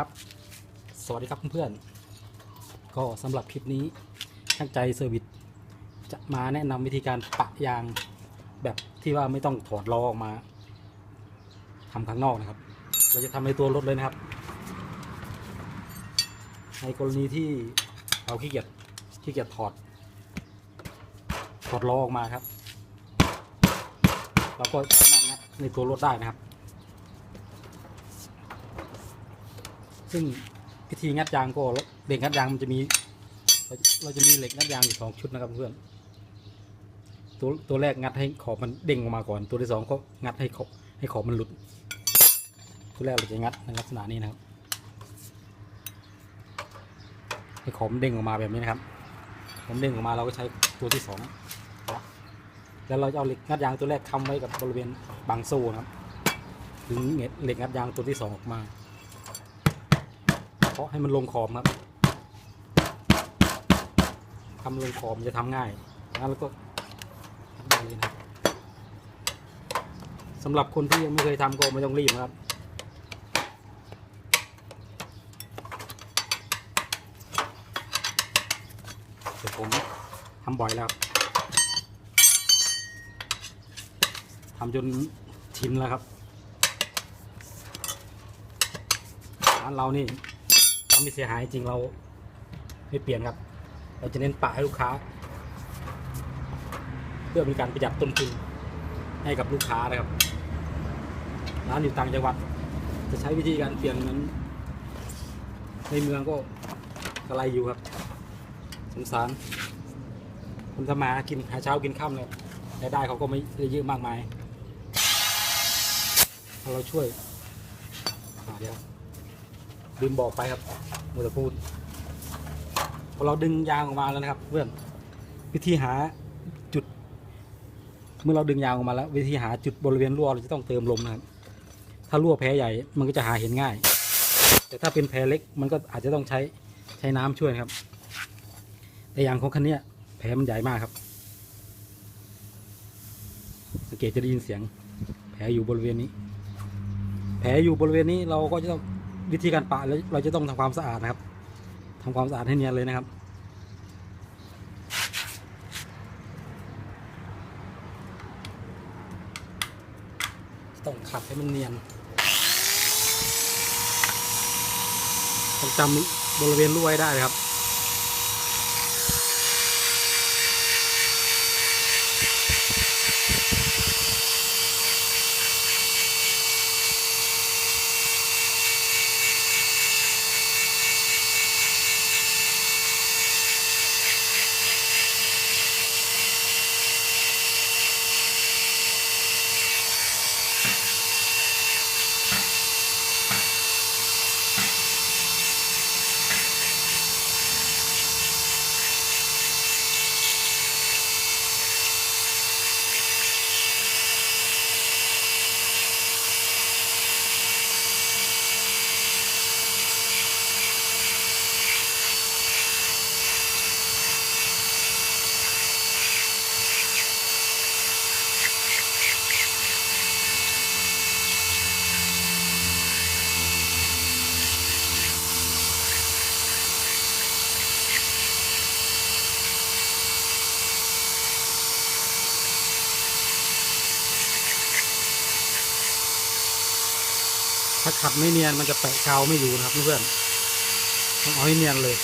ครับสวัสดีครับเพื่อนๆก็สำหรับคลิปนี้ช่างใจเซอร์วิสจะมาแนะนำวิธีการปะยางแบบที่ว่าไม่ต้องถอดล้อออกมาทำข้างนอกนะครับเราจะทำในตัวรถเลยนะครับในกรณีที่เราขี้เกียจถอดล้อออกมาครับเราก็สามารถงัดในตัวรถได้นะครับซึ่งวิธีงัดยางก็เหล็กงัดยางมันจะมีเราจะมีเหล็กงัดยางอยู่2 ชุดนะครับเพื่อนตัวแรกงัดให้ขอบมันเด้งออกมาก่อนตัวที่2ก็งัดให้ขอบมันหลุดตัวแรกเราจะงัดในลักษณะนี้นะครับให้ขอบมันเด้งออกมาแบบนี้นะครับขอบเด้งออกมาเราก็ใช้ตัวที่2แล้วเราจะเอาเหล็กงัดยางตัวแรกค้ำไว้กับบริเวณบางโซ่นะครับดึงเหล็กงัดยางตัวที่2ออกมาเพราะให้มันลงขอบครับทำลงขอบจะทำง่ายแล้วก็ได้เลยนะสำหรับคนที่ยังไม่เคยทำก็ไม่ต้องรีบนะครับแต่ผมทำบ่อยแล้วทำจนชินแล้วครับร้านเรานี่ทำไม่เสียหายจริงเราไม่เปลี่ยนครับเราจะเน้นปะให้ลูกค้าเพื่อเป็นการประหยัดต้นทุนให้กับลูกค้านะครับร้านอยู่ต่างจังหวัดจะใช้วิธีการเปลี่ยนนั้นในเมืองก็กระไรอยู่ครับสงสารคนทำมากินหาเช้ากินค่ำเลยรายได้เขาก็ไม่ได้เยอะมากมายเราช่วยเดี๋ยวลืมบอกไปครับมัวแต่พูดพอเราดึงยางออกมาแล้วนะครับเพื่อนวิธีหาจุดเมื่อเราดึงยางออกมาแล้ววิธีหาจุดบริเวณรั่วเราจะต้องเติมลมนะครับถ้ารั่วแผลใหญ่มันก็จะหาเห็นง่ายแต่ถ้าเป็นแผลเล็กมันก็อาจจะต้องใช้น้ำช่วยครับแต่ยางของคันนี้แผลมันใหญ่มากครับสังเกตจะได้ยินเสียงแผลอยู่บริเวณนี้เราก็จะต้องวิธีการปะแล้วเราจะต้องทำความสะอาดนะครับทำความสะอาดให้เนียนเลยนะครับต้องขัดให้มันเนียนต้องจำบริเวณรั่วไว้ได้ครับถ้าขัดไม่เนียนมันจะแปะกาวไม่อยู่นะครับเพื่อนต้องเอาให้เนียนเลย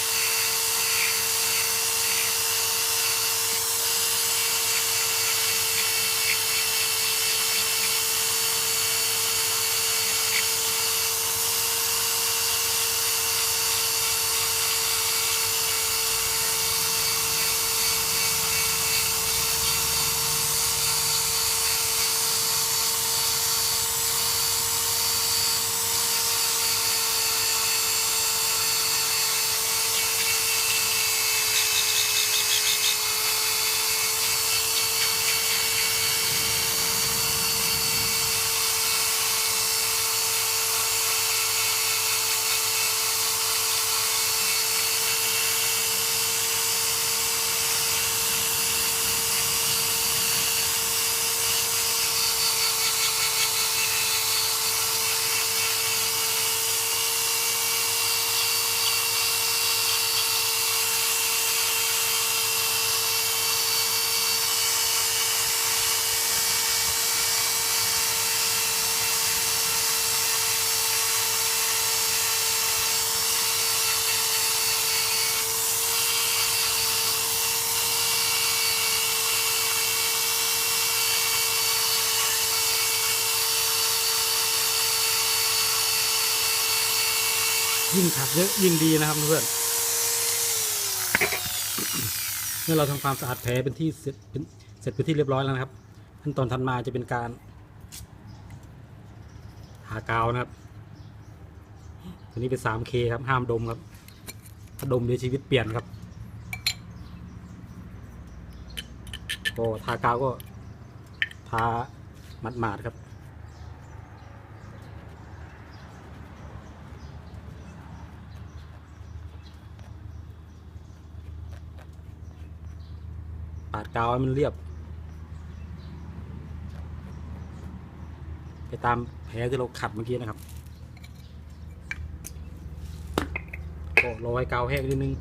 ยิ่งขัดเยอะยิ่งดีนะครับเพื่อนเมื่อเราทำความสะอาดแผลเป็นที่เสร็จเป็นที่เรียบร้อยแล้วนะครับขั้นตอนถัดมาจะเป็นการทากาวนะครับตัวนี้เป็น 3K ครับห้ามดมครับถ้าดมเดี๋ยวชีวิตเปลี่ยนครับก็ทากาวก็ทาหมาดๆครับปาดกาวให้มันเรียบไปตามแผลที่เราขัดเมื่อกี้นะครับก็รอให้กาวแห้งนิดนึง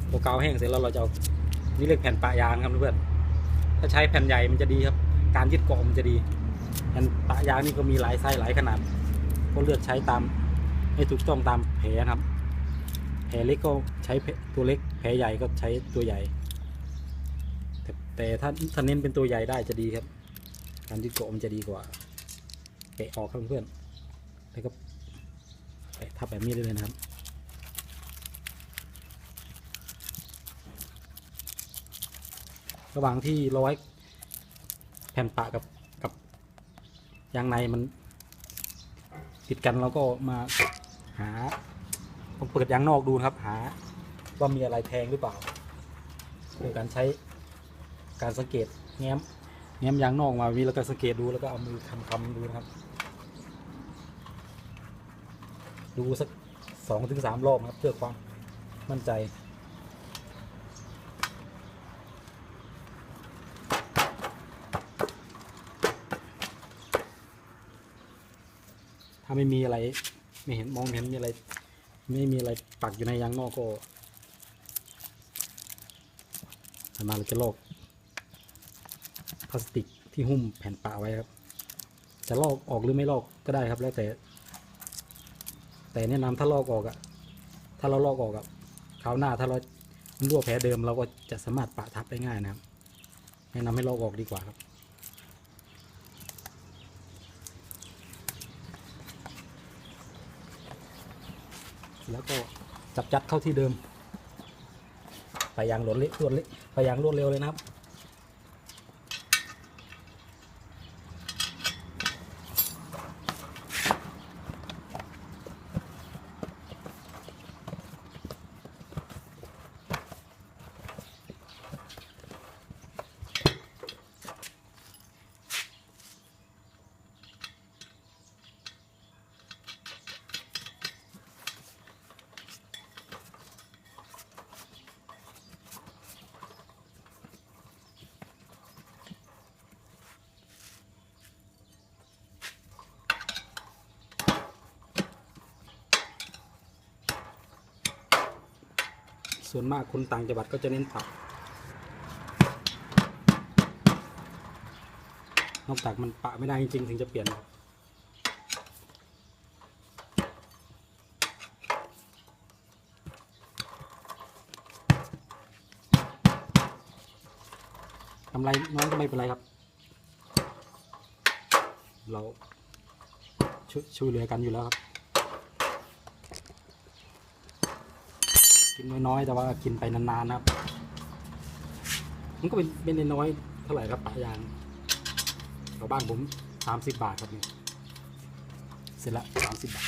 พอกาวแห้งเสร็จแล้วเราจะเอานี่เรียกแผ่นปะยางครับเพื่อนถ้าใช้แผ่นใหญ่มันจะดีครับการยึดเกาะมันจะดีแผ่นปะยางนี่ก็มีหลายไซส์หลายขนาดก็เลือกใช้ตามให้ถูกต้องตามแผลครับแผลเล็กก็ใช้ตัวเล็กแผลใหญ่ก็ใช้ตัวใหญ่แต่ถ้าเน้นเป็นตัวใหญ่ได้จะดีครับการยึดเกาะมันจะดีกว่าแกะออกครับเพื่อนแล้วก็แปะทับแบบนี้ได้เลยนะครับระหว่างที่ร้อยแผ่นปะกับยางในมันติดกันเราก็มาหาต้องเปิดยางนอกดูครับหาว่ามีอะไรแทงหรือเปล่าโดยการใช้การสังเกตแง้มยางนอกมาวิแล้วก็สังเกตดูแล้วก็เอามือคำดูนะครับดูสัก2-3 รอบครับเพื่อความมั่นใจถ้าไม่มีอะไรไม่เห็นมองเห็นมีอะไรไม่มีอะไรปักอยู่ในยางนอกก็ทำมาเราจะลอกพลาสติกที่หุ้มแผ่นปะไว้ครับจะลอกออกหรือไม่ลอกก็ได้ครับแล้วแต่แนะนำถ้าลอกออกถ้าเราลอกออกคราวหน้าถ้าเรารั่วแผลเดิมเราก็จะสามารถปะทับได้ง่ายนะครับแนะนำให้ลอกออกดีกว่าครับแล้วก็จัดเข้าที่เดิมไปยางรวดเร็วไปยางรวดเร็วเลยนะครับส่วนมากคนต่างจังหวัดก็จะเน้นปักนอกจากมันปะไม่ได้จริงๆถึงจะเปลี่ยนกำไรน้อยก็ไม่เป็นไรครับเราช่วยเหลือกันอยู่แล้วครับกินน้อยๆแต่ว่ากินไปนานๆนะครับมันก็เป็นน้อยเท่าไหร่ครับปะยางแถวบ้านผม30 บาทครับนี่เสร็จละ30 บาท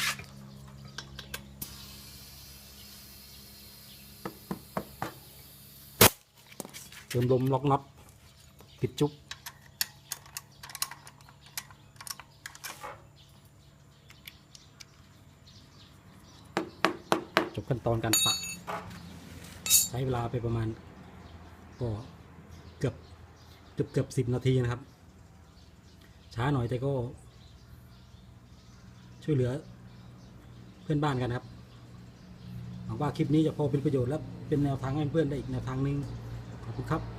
เติมลมล็อกน็อตปิดจุ๊บจบขั้นตอนการปะใช้เวลาไปประมาณก็เกือบ10 นาทีนะครับช้าหน่อยแต่ก็ช่วยเหลือเพื่อนบ้านกันครับหวังว่าคลิปนี้จะพอเป็นประโยชน์และเป็นแนวทางให้เพื่อนได้อีกแนวทางหนึ่งขอบคุณครับ